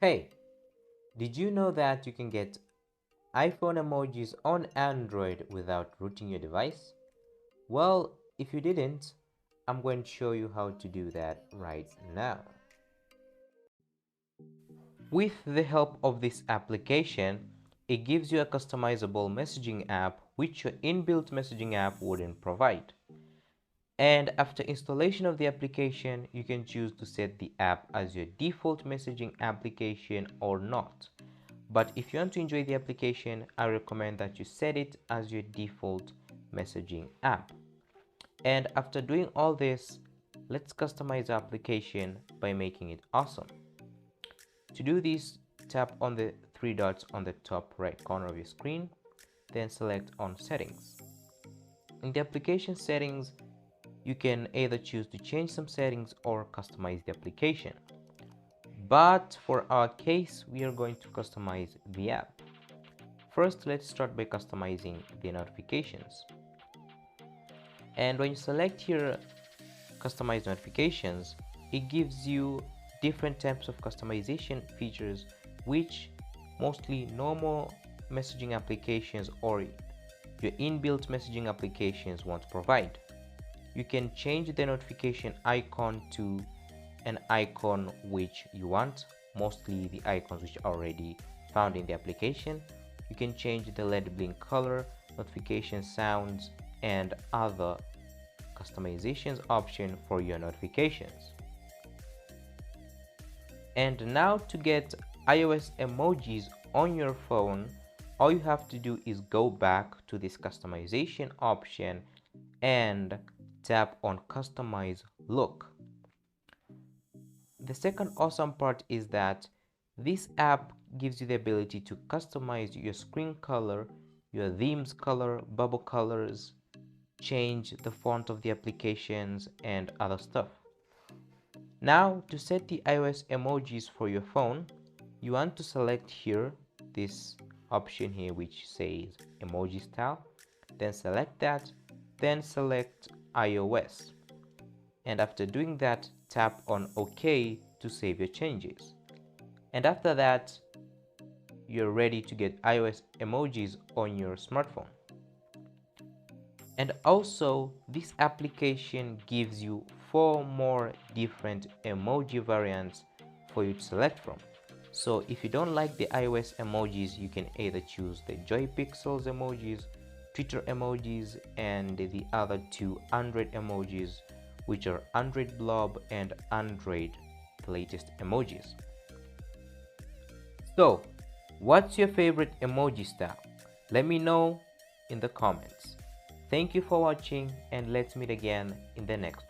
Hey, did you know that you can get iPhone emojis on Android without rooting your device? Well, if you didn't, I'm going to show you how to do that right now. With the help of this application, it gives you a customizable messaging app which your inbuilt messaging app wouldn't provide. And after installation of the application, you can choose to set the app as your default messaging application or not. But if you want to enjoy the application, I recommend that you set it as your default messaging app. And after doing all this, let's customize the application by making it awesome. To do this, tap on the three dots on the top right corner of your screen, then select on settings. In the application settings, you can either choose to change some settings or customize the application. But for our case, we are going to customize the app. First, let's start by customizing the notifications. And when you select here customize notifications, it gives you different types of customization features which mostly normal messaging applications or your inbuilt messaging applications won't provide. You can change the notification icon to an icon which you want, mostly the icons which are already found in the application. You can change the LED blink color, notification sounds, and other customizations option for your notifications. And now to get iOS emojis on your phone, all you have to do is go back to this customization option and tap on customize look. The second awesome part is that this app gives you the ability to customize your screen color, your themes color, bubble colors, change the font of the applications, and other stuff. Now, to set the iOS emojis for your phone, you want to select here this option here which says emoji style, then select that, then select iOS. And after doing that, tap on OK to save your changes. And after that, you're ready to get iOS emojis on your smartphone. And also, this application gives you 4 more different emoji variants for you to select from. So if you don't like the iOS emojis, you can either choose the Joy Pixels emojis, Twitter emojis, and the other two Android emojis, which are Android Blob and Android, the latest emojis. So, what's your favorite emoji style? Let me know in the comments. Thank you for watching, and let's meet again in the next one.